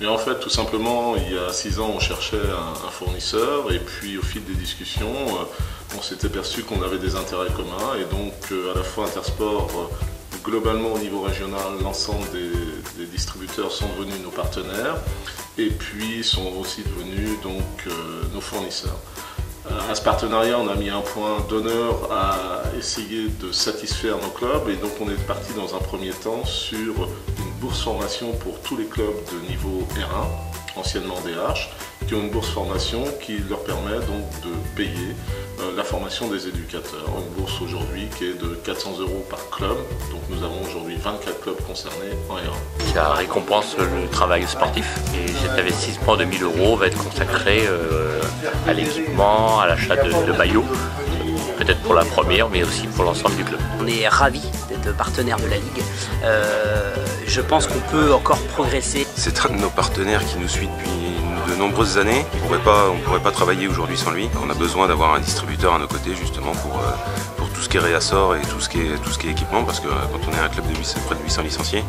Mais en fait, tout simplement, il y a 6 ans, on cherchait un fournisseur et puis au fil des discussions, on s'était perçu qu'on avait des intérêts communs et donc à la fois Intersport, globalement au niveau régional, l'ensemble des distributeurs sont devenus nos partenaires et puis sont aussi devenus donc nos fournisseurs. À ce partenariat, on a mis un point d'honneur à essayer de satisfaire nos clubs et donc on est parti dans un premier temps sur une bourse formation pour tous les clubs de niveau R1, anciennement DH, qui ont une bourse formation qui leur permet donc de payer la formation des éducateurs. Une bourse aujourd'hui qui est de 400 € par club, donc nous avons aujourd'hui 24 clubs concernés en R1. Ça récompense le travail sportif et cet investissement de 1 000 € va être consacré à l'équipement, à l'achat de maillots, peut-être pour la première mais aussi pour l'ensemble du club. On est ravis d'être partenaire de la Ligue. Je pense qu'on peut encore progresser. C'est un de nos partenaires qui nous suit depuis de nombreuses années. On ne pourrait pas travailler aujourd'hui sans lui. On a besoin d'avoir un distributeur à nos côtés justement pour tout ce qui est réassort et tout ce qui est équipement, parce que quand on est un club de près de 800 licenciés,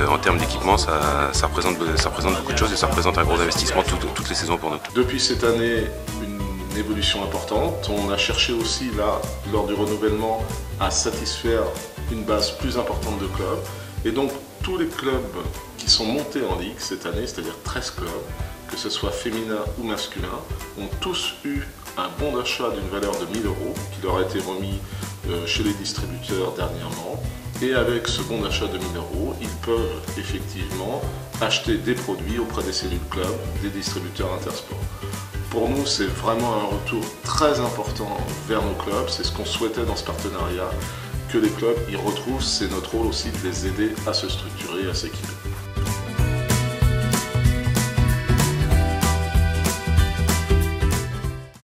en termes d'équipement, ça représente beaucoup de choses et ça représente un gros investissement toutes les saisons pour nous. Depuis cette année, une évolution importante. On a cherché aussi là, lors du renouvellement, à satisfaire une base plus importante de clubs. Et donc tous les clubs qui sont montés en Ligue cette année, c'est-à-dire 13 clubs, que ce soit féminin ou masculin, ont tous eu un bon d'achat d'une valeur de 1 000 € qui leur a été remis chez les distributeurs dernièrement. Et avec ce bon d'achat de 1 000 €, ils peuvent effectivement acheter des produits auprès des cellules clubs, des distributeurs Intersport. Pour nous, c'est vraiment un retour très important vers nos clubs. C'est ce qu'on souhaitait dans ce partenariat, que les clubs y retrouvent. C'est notre rôle aussi de les aider à se structurer, à s'équiper.